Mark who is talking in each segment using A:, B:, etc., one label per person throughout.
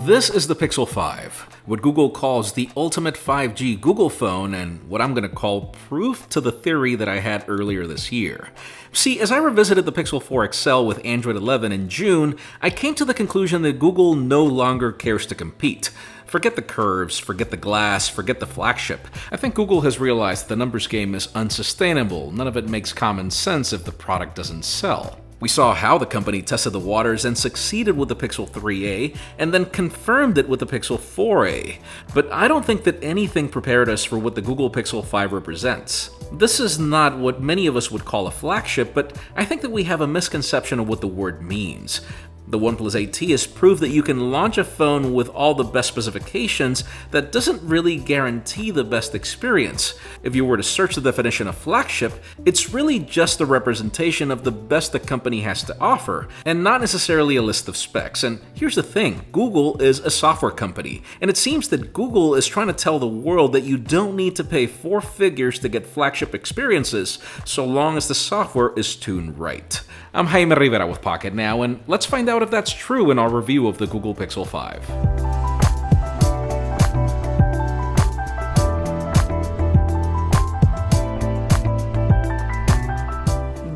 A: This is the Pixel 5, what Google calls the ultimate 5G Google phone and what I'm going to call proof to the theory that I had earlier this year. See, as I revisited the Pixel 4 XL with Android 11 in June, I came to the conclusion that Google no longer cares to compete. Forget the curves, forget the glass, forget the flagship. I think Google has realized the numbers game is unsustainable. None of it makes common sense if the product doesn't sell. We saw how the company tested the waters and succeeded with the Pixel 3a, and then confirmed it with the Pixel 4a. But I don't think that anything prepared us for what the Google Pixel 5 represents. This is not what many of us would call a flagship, but I think that we have a misconception of what the word means. The OnePlus 8T has proved that you can launch a phone with all the best specifications that doesn't really guarantee the best experience. If you were to search the definition of flagship, it's really just a representation of the best the company has to offer, and not necessarily a list of specs. And here's the thing, Google is a software company, and it seems that Google is trying to tell the world that you don't need to pay four figures to get flagship experiences, so long as the software is tuned right. I'm Jaime Rivera with Pocketnow, and let's find out if that's true in our review of the Google Pixel 5.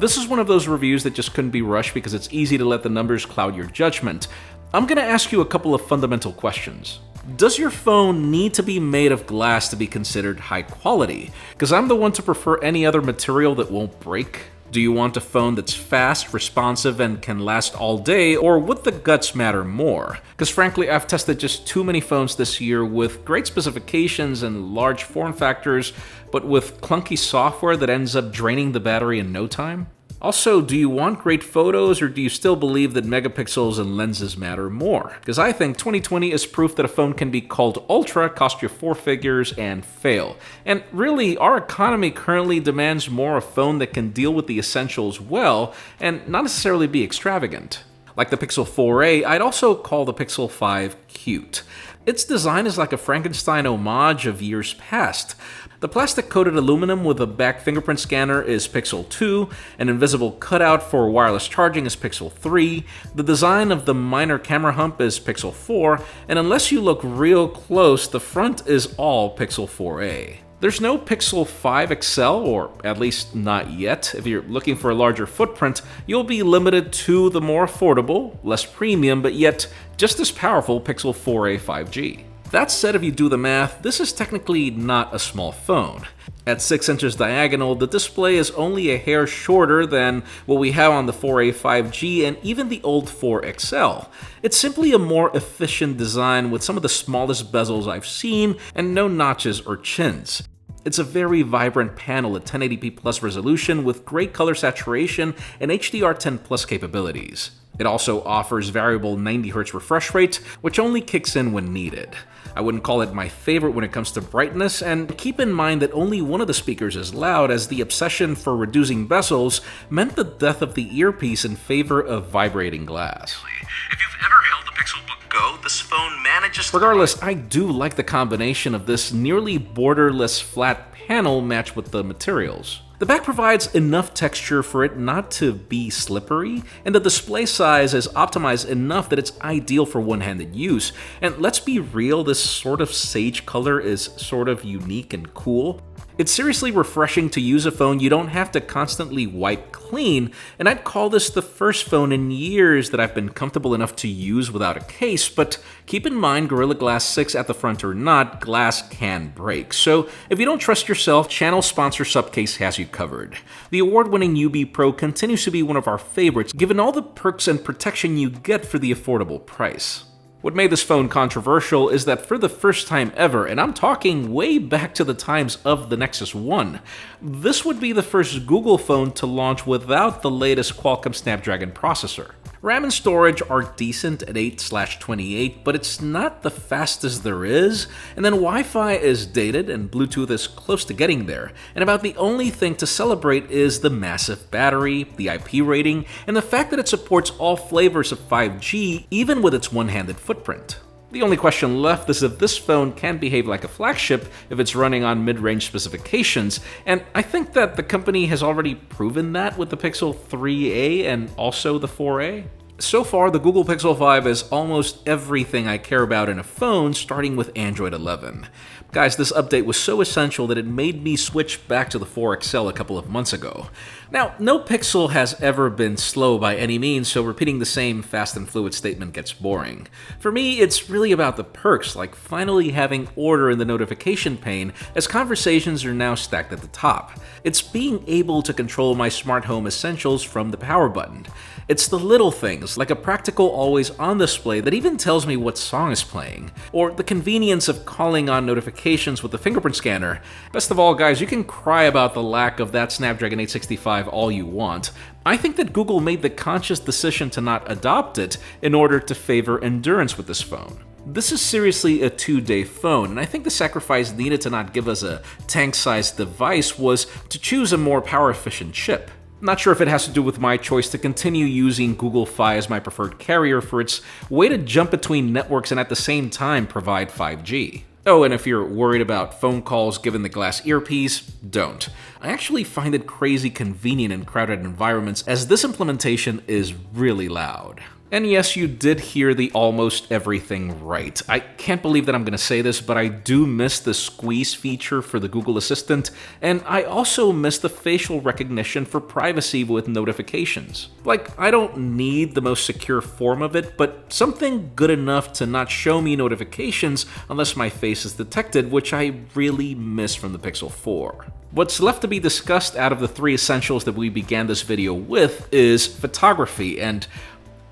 A: This is one of those reviews that just couldn't be rushed because it's easy to let the numbers cloud your judgment. I'm going to ask you a couple of fundamental questions. Does your phone need to be made of glass to be considered high quality? Because I'm the one to prefer any other material that won't break. Do you want a phone that's fast, responsive, and can last all day, or would the guts matter more? Because frankly, I've tested just too many phones this year with great specifications and large form factors, but with clunky software that ends up draining the battery in no time. Also, do you want great photos, or do you still believe that megapixels and lenses matter more? Because I think 2020 is proof that a phone can be called ultra, cost you four figures, and fail. And really, our economy currently demands more a phone that can deal with the essentials well, and not necessarily be extravagant. Like the Pixel 4a, I'd also call the Pixel 5 cute. Its design is like a Frankenstein homage of years past. The plastic-coated aluminum with a back fingerprint scanner is Pixel 2, an invisible cutout for wireless charging is Pixel 3, the design of the minor camera hump is Pixel 4, and unless you look real close, the front is all Pixel 4a. There's no Pixel 5 XL, or at least not yet. If you're looking for a larger footprint, you'll be limited to the more affordable, less premium, but yet just as powerful Pixel 4a 5G. That said, if you do the math, this is technically not a small phone. At 6 inches diagonal, the display is only a hair shorter than what we have on the 4a 5G and even the old 4 XL. It's simply a more efficient design with some of the smallest bezels I've seen and no notches or chins. It's a very vibrant panel at 1080p plus resolution with great color saturation and HDR10 plus capabilities. It also offers variable 90Hz refresh rate, which only kicks in when needed. I wouldn't call it my favorite when it comes to brightness, and keep in mind that only one of the speakers is loud, as the obsession for reducing bezels meant the death of the earpiece in favor of vibrating glass.
B: If you've ever held the Pixelbook Go, this phone manages to...
A: Regardless, I do like the combination of this nearly borderless flat panel matched with the materials. The back provides enough texture for it not to be slippery, and the display size is optimized enough that it's ideal for one-handed use. And let's be real, this sort of sage color is sort of unique and cool. It's seriously refreshing to use a phone you don't have to constantly wipe clean, and I'd call this the first phone in years that I've been comfortable enough to use without a case, but keep in mind, Gorilla Glass 6 at the front or not, glass can break. So if you don't trust yourself, channel sponsor Subcase has you covered. The award-winning UB Pro continues to be one of our favorites, given all the perks and protection you get for the affordable price. What made this phone controversial is that for the first time ever, and I'm talking way back to the times of the Nexus 1, this would be the first Google phone to launch without the latest Qualcomm Snapdragon processor. RAM and storage are decent at 8/28, but it's not the fastest there is, and then Wi-Fi is dated and Bluetooth is close to getting there, and about the only thing to celebrate is the massive battery, the IP rating, and the fact that it supports all flavors of 5G, even with its one-handed footprint. The only question left is if this phone can behave like a flagship if it's running on mid-range specifications, and I think that the company has already proven that with the Pixel 3a and also the 4a. So far, the Google Pixel 5 is almost everything I care about in a phone, starting with Android 11. Guys, this update was so essential that it made me switch back to the 4 XL a couple of months ago. Now, no Pixel has ever been slow by any means, so repeating the same fast and fluid statement gets boring. For me, it's really about the perks, like finally having order in the notification pane, as conversations are now stacked at the top. It's being able to control my smart home essentials from the power button. It's the little things, like a practical always-on display that even tells me what song is playing, or the convenience of calling on notifications with the fingerprint scanner. Best of all, guys, you can cry about the lack of that Snapdragon 865 all you want. I think that Google made the conscious decision to not adopt it in order to favor endurance with this phone. This is seriously a 2-day phone, and I think the sacrifice needed to not give us a tank-sized device was to choose a more power-efficient chip. Not sure if it has to do with my choice to continue using Google Fi as my preferred carrier for its way to jump between networks and at the same time provide 5G. Oh, and if you're worried about phone calls given the glass earpiece, don't. I actually find it crazy convenient in crowded environments, as this implementation is really loud. And yes, you did hear the almost everything right. I can't believe that I'm going to say this, but I do miss the squeeze feature for the Google Assistant, and I also miss the facial recognition for privacy with notifications. Like, I don't need the most secure form of it, but something good enough to not show me notifications unless my face is detected, which I really miss from the Pixel 4. What's left to be discussed out of the 3 essentials that we began this video with is photography, and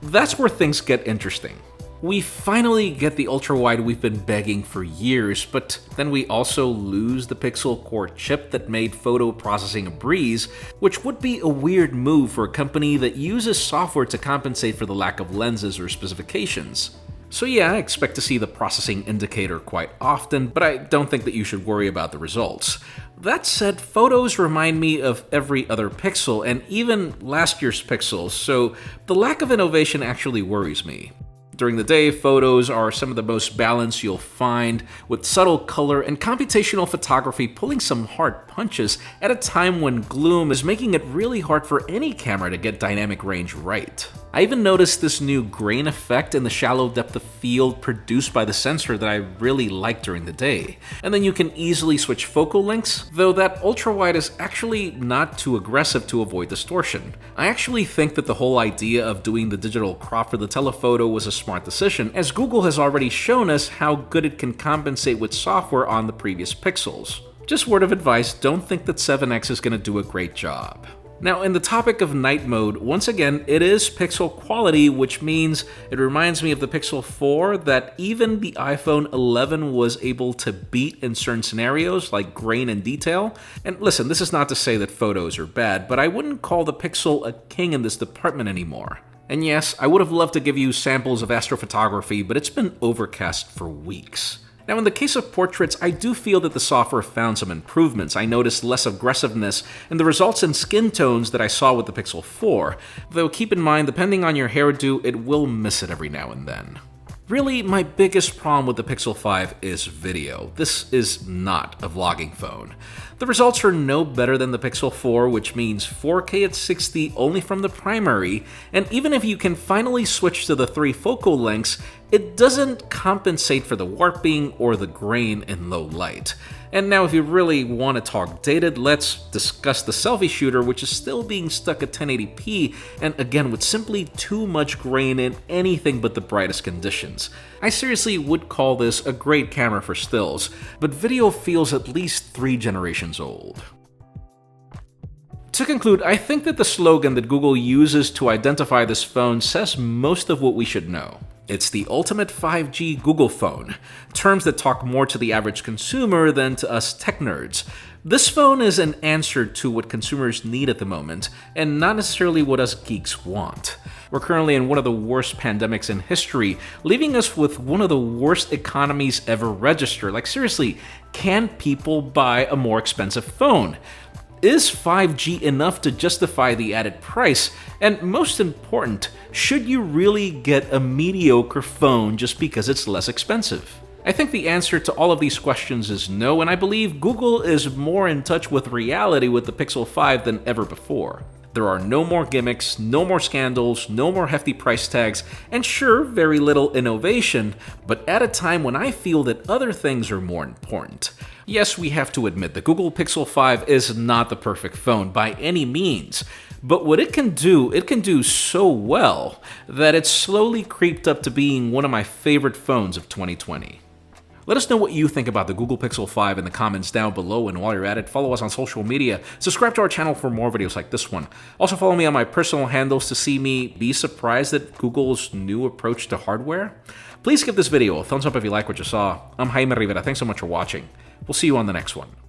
A: that's where things get interesting. We finally get the ultra-wide we've been begging for years, but then we also lose the Pixel Core chip that made photo processing a breeze, which would be a weird move for a company that uses software to compensate for the lack of lenses or specifications. So yeah, I expect to see the processing indicator quite often, but I don't think that you should worry about the results. That said, photos remind me of every other Pixel, and even last year's Pixels, so the lack of innovation actually worries me. During the day, photos are some of the most balanced you'll find, with subtle color and computational photography pulling some hard punches at a time when gloom is making it really hard for any camera to get dynamic range right. I even noticed this new grain effect in the shallow depth of field produced by the sensor that I really like during the day. And then you can easily switch focal lengths, though that ultra-wide is actually not too aggressive to avoid distortion. I actually think that the whole idea of doing the digital crop for the telephoto was a smart decision, as Google has already shown us how good it can compensate with software on the previous Pixels. Just word of advice, don't think that 7X is going to do a great job. Now, in the topic of night mode, once again, it is Pixel quality, which means it reminds me of the Pixel 4 that even the iPhone 11 was able to beat in certain scenarios like grain and detail. And listen, this is not to say that photos are bad, but I wouldn't call the Pixel a king in this department anymore. And yes, I would have loved to give you samples of astrophotography, but it's been overcast for weeks. Now, in the case of portraits, I do feel that the software found some improvements. I noticed less aggressiveness in the results and skin tones that I saw with the Pixel 4, though keep in mind, depending on your hairdo, it will miss it every now and then. Really, my biggest problem with the Pixel 5 is video. This is not a vlogging phone. The results are no better than the Pixel 4, which means 4K at 60 only from the primary, and even if you can finally switch to the 3 focal lengths, it doesn't compensate for the warping or the grain in low light. And now if you really want to talk dated, let's discuss the Selfie Shooter, which is still being stuck at 1080p, and again with simply too much grain in anything but the brightest conditions. I seriously would call this a great camera for stills, but video feels at least 3 generations old. To conclude, I think that the slogan that Google uses to identify this phone says most of what we should know. It's the ultimate 5G Google phone, terms that talk more to the average consumer than to us tech nerds. This phone is an answer to what consumers need at the moment, and not necessarily what us geeks want. We're currently in one of the worst pandemics in history, leaving us with one of the worst economies ever registered. Like seriously, can people buy a more expensive phone? Is 5G enough to justify the added price? And most important, should you really get a mediocre phone just because it's less expensive? I think the answer to all of these questions is no, and I believe Google is more in touch with reality with the Pixel 5 than ever before. There are no more gimmicks, no more scandals, no more hefty price tags, and sure, very little innovation, but at a time when I feel that other things are more important. Yes, we have to admit the Google Pixel 5 is not the perfect phone by any means, but what it can do so well that it's slowly creeped up to being one of my favorite phones of 2020. Let us know what you think about the Google Pixel 5 in the comments down below, and while you're at it, follow us on social media, subscribe to our channel for more videos like this one. Also follow me on my personal handles to see me be surprised at Google's new approach to hardware. Please give this video a thumbs up if you like what you saw. I'm Jaime Rivera, thanks so much for watching. We'll see you on the next one.